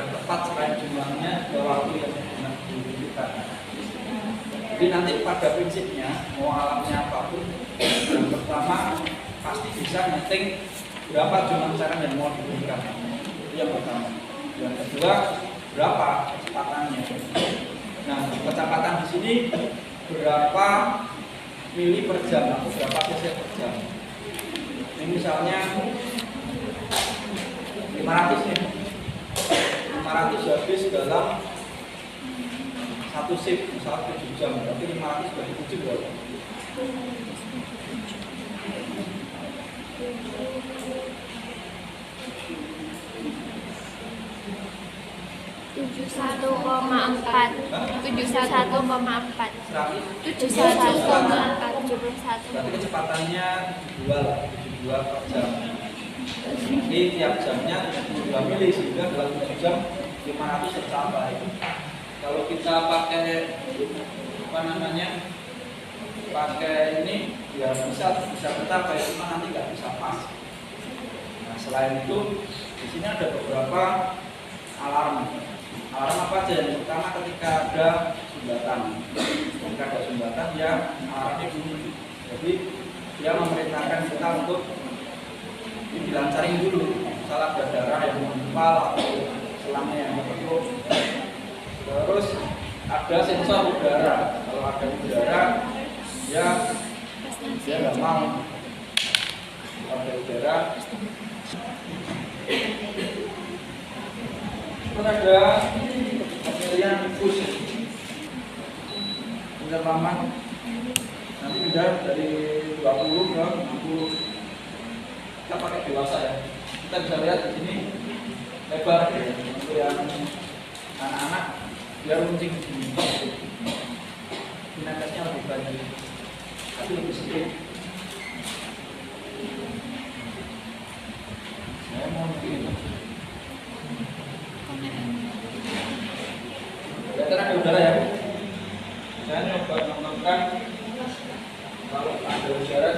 agar tepat selain jumlahnya juga waktu yang dibutuhkan. Jadi nanti pada prinsipnya mau alatnya apapun, yang pertama pasti bisa nyeting berapa jumlah cairan yang mau diberikan. Itu yang pertama. Yang kedua, berapa kecepatannya. Nah, kecepatan di sini berapa mili per jam atau berapa cc per jam. Ini misalnya 500 nih. 500 habis dalam satu shift, misalnya 7 jam, berarti 500 bagi 7 berapa? 71,4 71,4 Berarti kecepatannya 72 lah, 72 per jam. Jadi tiap jamnya 72 mili sehingga dalam 7 jam 500 tercapai. Kalau kita pakai pakai ini ya bisa tercapai, cuma nanti nggak bisa pas. Nah, selain itu di sini ada beberapa alarm. Alarm apa aja? Yang pertama ketika ada sumbatan. Ketika ada sumbatan ya alarmnya bunyi. Jadi dia memerintahkan kita untuk dilancarin dulu. Misalnya ada darah yang mengempal atau selangnya yang berbentuk. Terus ada sensor udara. Kalau ada udara dia nggak mau. Kalau ada udara. Terus ada pemilihan push penyelaman nanti pindah dari 20 ke 60. Kita pakai dewasa ya. Kita bisa lihat di sini lebar ya. Untuk yang anak-anak dia runcing di sini. Dinamiknya lebih banyak, tapi lebih sedikit. Saya mau bikin. Kelihatan ada udara ya. Saya coba menentukan kalau ada udara.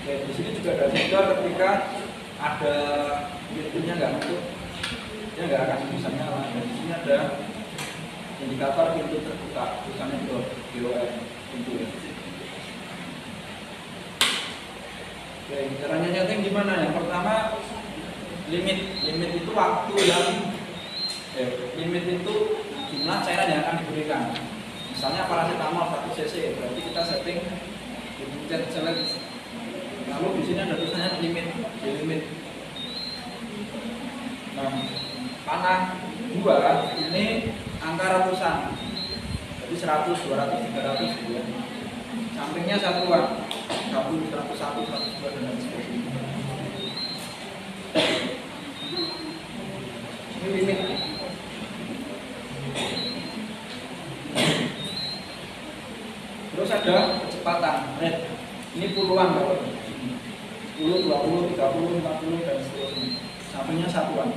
Oke, di sini juga ada sensor ketika ada pintunya nggak nutup, dia nggak akan bisa nyala. Dan di sini ada indikator pintu terbuka, tulisannya DOM pintu ya. Oke, caranya nyeting gimana? Yang pertama limit itu waktu yang limit itu jumlah cairan yang akan diberikan. Misalnya paracetamol 1 cc, berarti kita setting dipencet select. Lalu di sini ada tulisannya limit. Nah, panah 2 ini angka ratusan. Jadi 100, 200, 300 gitu ya. Sampingnya satuan. 100, 101, 102 dan lain sebagainya. Ini limit. Terus ada kecepatan rate. Ini puluhan kalau 10, 20, 30, 40 dan seterusnya. Sampingnya satuan.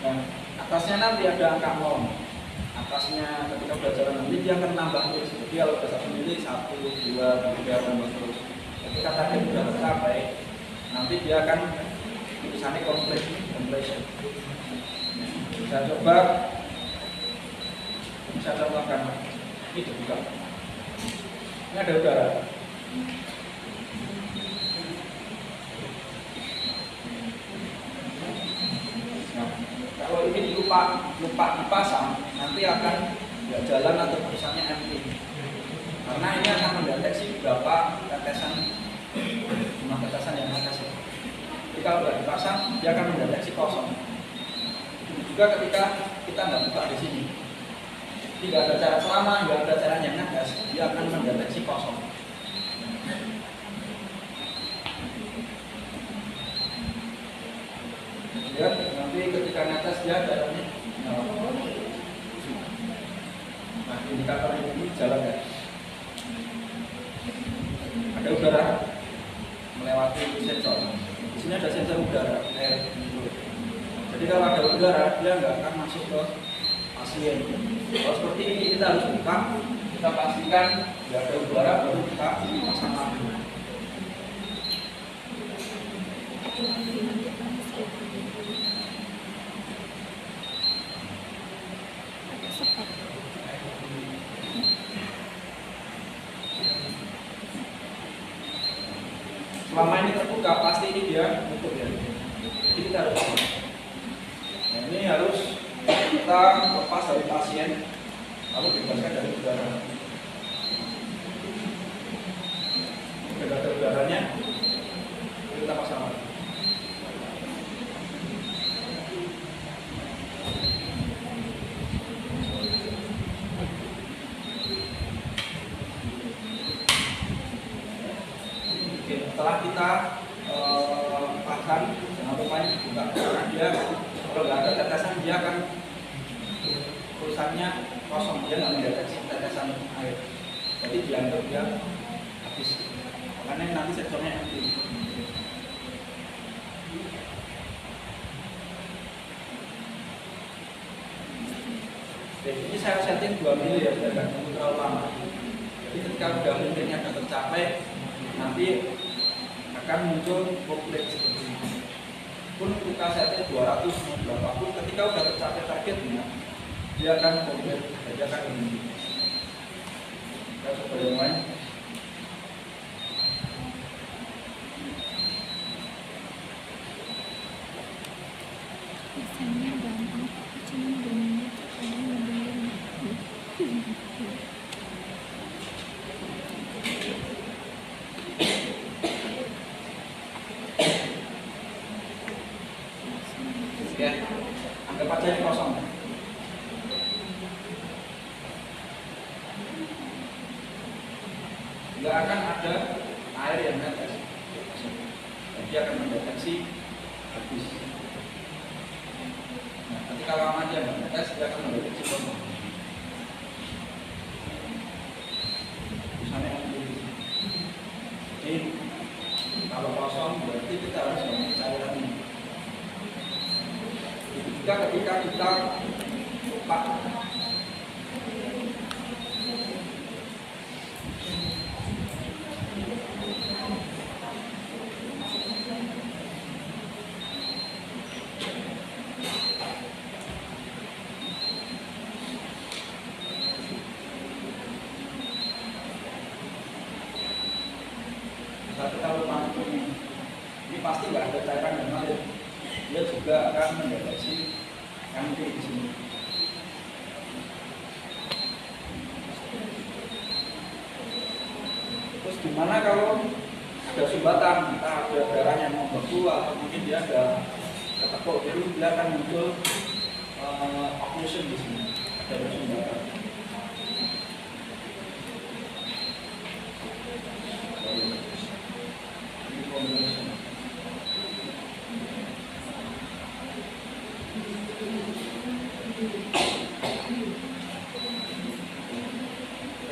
Nah, atasnya nanti ada angka 0. Atasnya ketika belajar nanti dia akan nambah terus. Jadi kalau udah 1 mili, 1, 2, 3 dan terus. Ketika target sudah tercapai, nanti dia akan tulisannya completion. Saya coba contohkan. Ini dibuka. Ini ada udara. Nah, kalau ini lupa dipasang, nanti akan nggak jalan atau tulisannya empty. Karena ini akan mendeteksi berapa jumlah tetesan yang netes. Jadi kalau nggak dipasang, dia akan mendeteksi kosong. Juga ketika kita nggak buka di sini, tidak ada cara selama nggak ada cara yang netes, dia akan mendeteksi kosong. Lihat nanti ketika netes dia darahnya. Nah, indikator ini jalan ya. ada udara melewati sensor. Di sini ada sensor udara air. Jadi kalau ada udara dia nggak akan masuk ke pasien. Kalau seperti ini kita harus buka, kita pastikan nggak ada udara baru kita pasang lagi. Selama ini terbuka, pasti ini dia tutup ya. Jadi kita harus nah, ini harus kita lepas dari pasien, lalu bebaskan dari udara. Sudah ada udaranya, kita pasang lagi. Setelah kita pasang, jangan lupa ini dibuka karena dia kalau nggak ada tetesan dia akan pulsanya kosong, dia nggak mendeteksi tetesan air. Jadi dianggap dia habis. Makanya nanti sensornya empty. Oke, ini saya setting 2 mili ya, biar nggak tunggu terlalu lama. Jadi ketika udah milinya sudah tercapai, nanti akan muncul populate seperti ini. Pun kita setting 280, ketika udah tercapai targetnya, dia akan populate, dia akan ini. Kita coba yang lain. Biasanya gampang, cuma 2 menit kadang lebih lama. Ya, anggap aja ini kosong. Nggak akan ada air yang netes. Dia akan mendeteksi habis. Nah, ketika lama dia nggak netes, dia akan mendeteksi kosong. Misalnya ini, kalau kosong berarti kita harus ganti cairan ini. Juga ketika kita lupa ini pasti nggak ada cairan yang mengalir. Dia juga akan mendeteksi kanker di sini. Terus gimana kalau ada sumbatan, entah ada darah yang membeku atau mungkin dia ada ketekuk, jadi dia akan muncul occlusion di sini, ada sumbatan.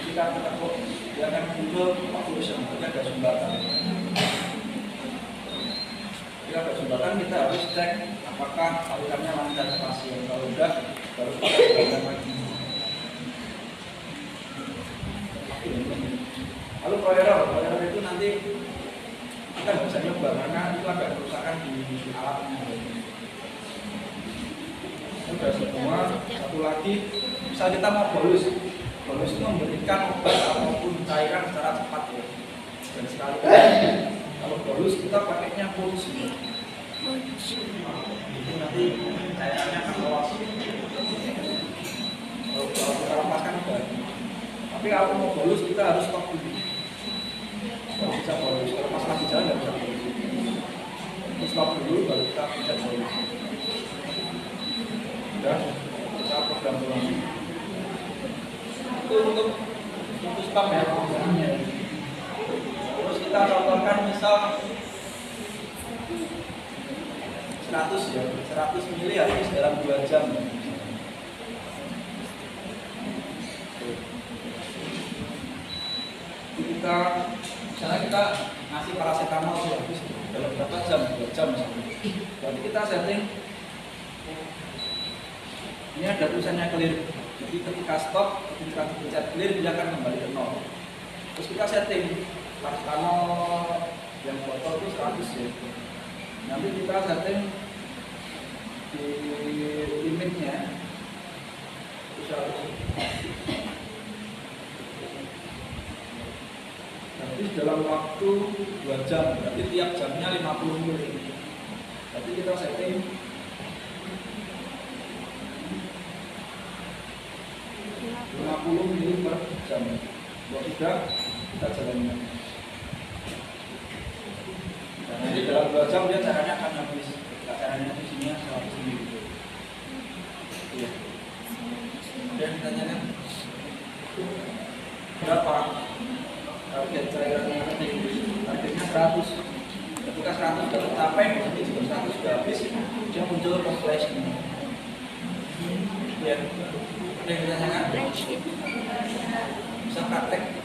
Ketika ketekuk, dia akan muncul occlusion, jadi ada sumbatan. Jika ada sumbatan, kita harus cek apakah alirannya lancar ke pasien. Kalau sudah, baru kita jalan lagi. Lalu provider itu nanti kita nggak bisa nyoba karena itu agak kerusakan di alatnya. Sudah semua, satu lagi, misal kita mau bolus itu memberikan obat ataupun cairan secara cepat ya. Dan sekali kalau bolus kita pakainya puls. Itu nanti cairannya akan lolos. Kalau kita lepaskan udah. Tapi kalau mau bolus kita harus stop dulu. Kalau bisa bolus, kalau pas lagi jalan nggak bisa bolus. Kita stop dulu baru kita bisa bolus. Udah, kita program ulang. Itu untuk spam ya. Terus kita contohkan misal 100 ya, 100 mili habis dalam 2 jam. Kita Misalnya kita ngasih paracetamol sih habis dalam berapa jam, 2 jam misalnya. Berarti kita setting ini ada tulisannya clear. Jadi ketika stop, ketika dipencet clear dia akan kembali ke 0. Terus kita setting paracetamol yang botol itu 100 ya. Nanti kita setting di limitnya itu 100. Berarti dalam waktu 2 jam, berarti tiap jamnya 50 ml. Berarti kita setting 50 ml per jam. Kalau tidak, kita jalankan. Dan nanti dalam 2 jam dia caranya akan habis. Kita caranya di sini 100 ml. Iya. Dan ditanyakan berapa target cairannya, targetnya 100. Ketika 100 sudah tercapai, nanti juga 100 sudah habis, dia muncul flash ini. Ya, ada yang ditanyakan? Bisa praktek.